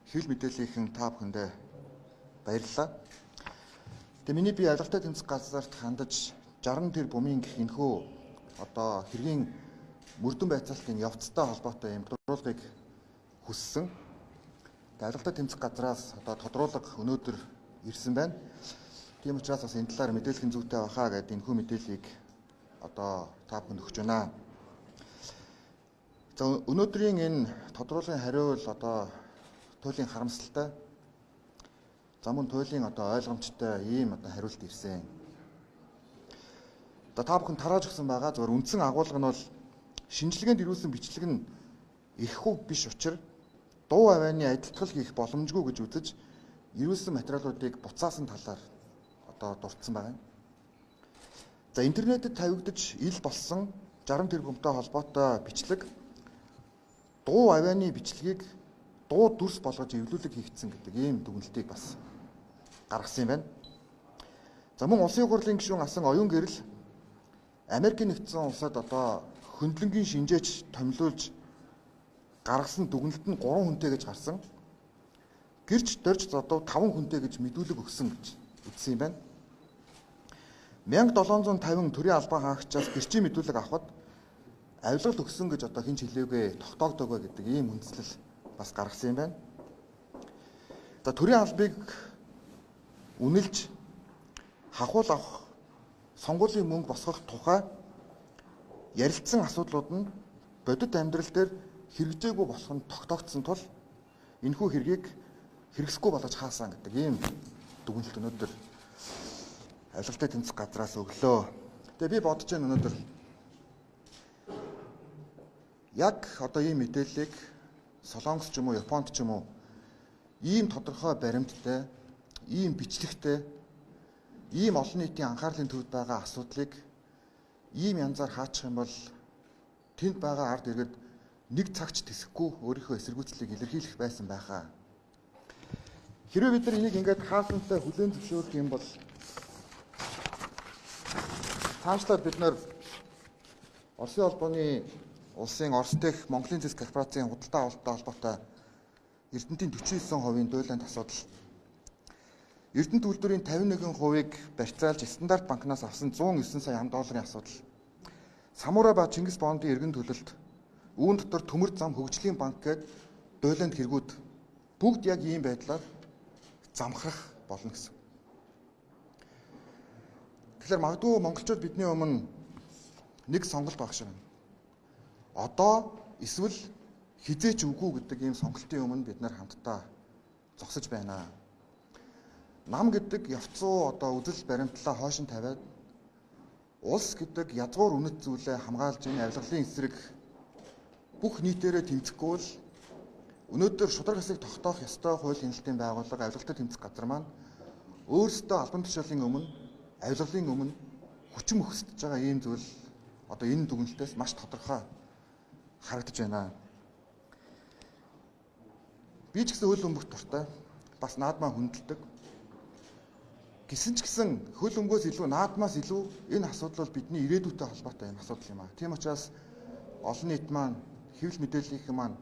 хэвлэл мэдээллийнхэн та бүхэндээ баярлалаа. Тэгээ миний бие авилгатай тэмцэх газарт хандаж 60 тэр бумын гэх энэхүү хэргийн мөрдөн байцаалтын явцтай холбоотой юм тодруулгыг хүссэн. Тэгээ авилгатай тэмцэх газраас тодруулга өнөөдөр ирсэн байна. Тийм учраас бас энэ талаар мэдээлэх нь зүйтэй байхаа гэдэг энэхүү мэдээллийг та бүхэнд өгч байна. За өнөөдрийн энэ тодруулгын хариу бол туйлын харамсалтай. За мөн туйлын ойлгомжтой ийм хариулт ирсэн. Та бүхэн тарааж өгсөн байгаа зөвхөн үндсэн агуулга нь бол шинжилгээнд ирүүлсэн бичлэг нь их хөв биш учраас дуу авианы адилтгал хийх боломжгүй гэж үзэж ирүүлсэн материалуудыг буцаасан талаар дурдсан байгаа юм. За интернетэд тавигдаж ил болсон 60 тэрбумтай холбоотой бичлэг дуу авианы бичлэгийг дуу дүрс болгож эвлүүлэг хийгдсэн гэдэг ийм дүгнэлтийг бас гаргасан юм байна. За мөн улсын хурлын гишүүн асан оюун гэрэл Америкийн нэгдсэн улсад хөндлөнгийн шинжээч томилуулж гаргасан дүгнэлт нь 3 хүнтэй гэж гарсан. Гэрч дорж зодов 5 хүнтэй гэж мэдүүлэг өгсөн гэж үзсэн юм байна. 1750 төрийн албан хаагчаас гэрчийн мэдүүлэг авахд авилгал өгсөн гэж хинч хэлээгүй тогтоогдоогүй гэдэг ийм үндслэл бас гаргасан юм байна. За төрийн албыг үнэлж хахуул авах сонгуулийн мөнгө босгох тухай ярилцсан асуудлууд нь бодит амьдрал дээр хэрэгжээгүй болох нь тогтоогдсон тул энэхүү хэргийг хэрэгсэхгүй болгож хаасан гэдэг ийм дүгнэлт өнөөдөр авилгатай тэмцэх газраас өглөө. Тэгээ би бодож байна өнөөдөр яг ийм мэдээллийг Солонгос ч юм уу Японд ч юм уу ийм тодорхой баримттай, ийм бичлэгтэй, ийм олон нийтийн анхаарлын төвд байгаа асуудлыг ийм янзаар хаачих юм бол тэнд байгаа ард иргэд нэг цагч тэсэхгүй өөрийнхөө эсэргүүцлийг илэрхийлэх байсан байхаа. Хэрвээ бид нар энийг ингээд хаасантай хүлээн зөвшөөрөх юм бол цаашлаад бид нар Оросын холбооны улсын Орос дэх Монголын зэс корпорацийн худалдаа авалттай холбоотой Эрдэнэтийн 49% дуйланд асуудал, Эрдэнэт үйлдвэрийн 51%-ыг барьцаалж Стандарт банкнаас авсан 109 сая $, асуудал, Самурай ба Чингис бондын эргэн төлөлт, үүн дотор төмөр зам хөгжлийн банк гээд дуйланд хэрэгүүд бүгд яг ийм байдлаар замхрах болно гэсэн. Тэгэхээр магадгүй монголчууд бидний өмнө нэг сонголт баг шиг байна. Одоо эсвэл хизээч үгүй гэдэг ийм сонголтын өмнө бид нар хамтдаа зогсож байна. Нам гэдэг явцуу үзэл баримтлалаа хойш нь тавиад улс гэдэг язгуур үнэт зүйлээ хамгаалж энэ авилгалын эсрэг бүх нийтээрээ тэмцэхгүй бол өнөөдөр шударга хэсэг тогтоох ёстой хууль хяналтын байгууллага авилгалтай тэмцэх газар маань өөрсдөө албан тушаалын өмнө авилгалын өмнө хүчин мөхсдөж байгаа ийм зүйл энэ дүгнэлтээс маш тодорхой харагдаж байна. Би ч гэсэн хөл бөмбөгт дуртай, бас наадмаа хүндэлдэг. Гэсэн ч гэсэн хөл бөмбөгөөс илүү наадмаас илүү энэ асуудал бол бидний ирээдүйтэй холбоотой юм асуудал юм аа. Тийм учраас олон нийт маань, хэвлэл мэдээллийнхэн маань,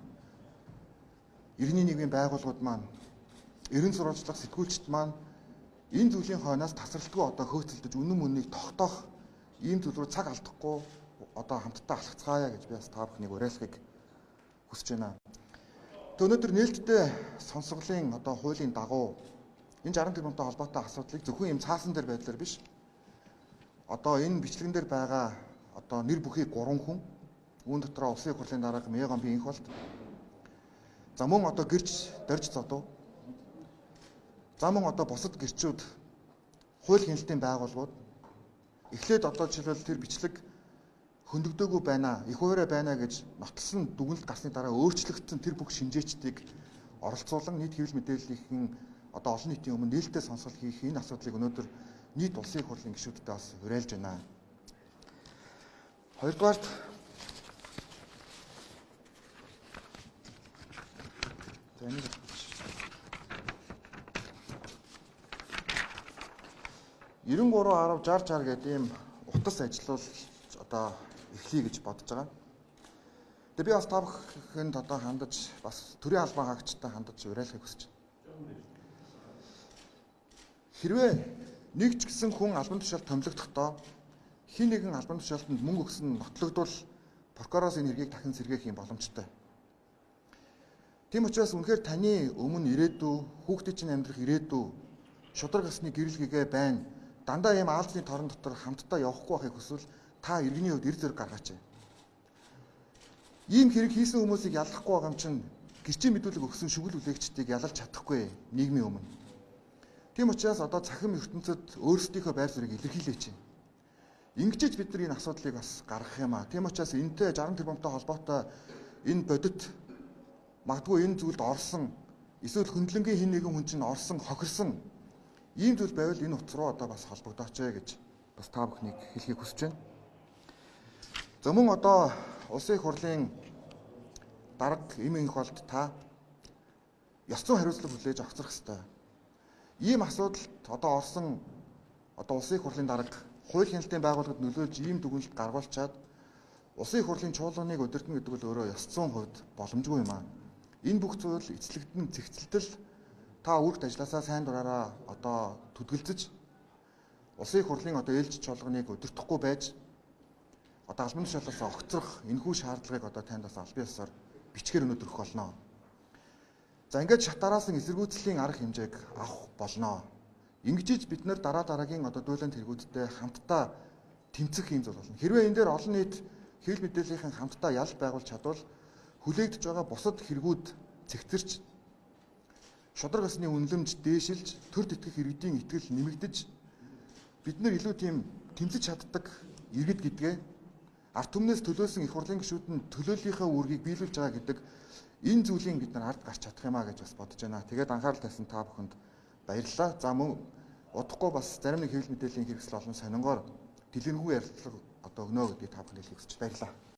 иргэний нийгмийн байгууллагууд маань, эрен сурвалжлах сэтгүүлчид маань энэ зүйлийн хойноос тасралтгүй хөөцөлдөж үнэн мөннийг тогтоох ийм зүйл рүү цаг алдахгүй хамтдаа алхацгаая гэж би бас та бүхнийг уриалахыг хүсэж байна. Өнөөдөр нээлттэй сонсголын хуулийн дагуу энэ 60 тэрбумтай холбоотой асуудлыг зөвхөн ийм цаасан дээр байдлаар биш. Энэ бичлэгэн дээр байгаа нэр бүхий 3 хүн, үүн дотроо улсын хурлын дарга Меган Бинхолд, за мөн гэрч дорж зодов, за мөн бусад гэрчүүд, хууль хяналтын байгууллагууд эхлээд жишээлбэл тэр бичлэг хөндөгдөөгүй байна, их хуваарай байна гэж нотолсон дүгнэлт гарсны дараа өөрчлөгдсөн тэр бүх шинжээчдийг оролцуулан нийт хэвлэл мэдээллийнхэн олон нийтийн өмнө нээлттэй сонсгол хийх энэ асуудлыг өнөөдөр нийт улсын хурлын гишүүдтэй бас уриалж байна. Хоёрдугаарт за 93.10 60 гэдэг ийм утас ажлуул эхлэе гэж бодож байгаа. Тэгээ би бас та бүхэнд одоо хандаж бас төрийн албан хаагчтай хандаж уриалахыг хүсэж байна. Хэрвээ нэг ч гэсэн хүн албан тушаалд томилогдохдоо хин нэгэн албан тушаалтанд мөнгө өгсөн нотлогдвол прокуророос энэ хэргийг дахин сэргээх юм боломжтой. Тийм учраас үнэхээр таны өмнө ирээдүй, хүүхдийн чинь амьдрах ирээдүй, шудраг ёсны гэрэл гэгээ байна. Дандаа ийм аалзны торон дотор хамтдаа явахгүй байхыг хүсвэл та иргэний хувьд эр зэрэг гаргаач. Ийм хэрэг хийсэн хүмүүсийг яллахгүй байгаа юм чинь гэрчийн мэдүүлэг өгсөн шүгэл үлээгчдийг ялалж чадахгүй нийгмийн өмнө. Тийм учраас одоо цахим ертөнцид өөрсдийнхөө байр суурийг илэрхийлээч. Ингэж бид нар энэ асуудлыг бас гаргах юм аа. Тийм учраас энэтэй 60 тэрбумтай холбоотой энэ бодит магадгүй энэ зүйлд орсон эсвэл хөндлөнгийн хин нэгэн хүн чинь орсон хохирсон ийм зүйл байвал энэ утас руу одоо бас холбогдооч гэж бас та бүхнийг хэлхийг хүсэж байна. За мөн одоо улсын их хурлын дарга эм инх болд та ёс зүйн хариуцлага хүлээж огцрох ёстой. Ийм асуудалд одоо орсон одоо улсын их хурлын дарга хууль хяналтын байгууллагад нөлөөлж ийм дүгнэлт гаргуулчаад улсын их хурлын чуулганыг удирдах гэдэг бол өөрөө ёс зүйн хувьд боломжгүй юм аа. Энэ бүх зүйл эцэлэгдэн зэгцэлтэл та өөрт ажилласаа сайн дураараа одоо төдөлдөж улсын их хурлын одоо ээлж чуулганыг удирдахгүй байж одоо албан тушаалаас огцрох энэхүү шаардлагыг одоо танд бас албан ёсоор бичгээр өнөдөр өгөх болно. За ингээд шатараас нь эсэргүүцлийн арга хэмжээг авах болно. Ингэж бид нэр дараагийн одоо дуйлан тэргүүдтэй хамтдаа тэмцэх юм зүйл болно. Хэрвээ энэ дээр олон нийт хэвлэл мэдээллийн хамтдаа ялалт байгуулж чадвал хүлээгдэж байгаа бусад хэрэгүүд цэгцэрч шудраг ёсны үнэлэмж дээшилж төр тэтгэх иргэдийн итгэл нэмэгдэж бид нар илүү тийм тэмцэж чаддаг иргэд гэдгээ ард түмнээс төлөөсөн их хурлын гишүүд нь төлөөллийнхаа үүргийг биелүүлж байгаа гэдэг энэ зүйлийг бид нар ард гарч чадах юмаа гэж бас бодож байна. Тэгээд анхаарал тавьсан та бүхэнд баярлалаа. За мөн удахгүй бас зарим нэг хэвлэл мэдээллийн хэрэгсэл олон сонингоор дэлгэрэнгүй ярилцлага одоо өгнө гэдгийг та бүхэнд хэлхийг хүсэж баярлалаа.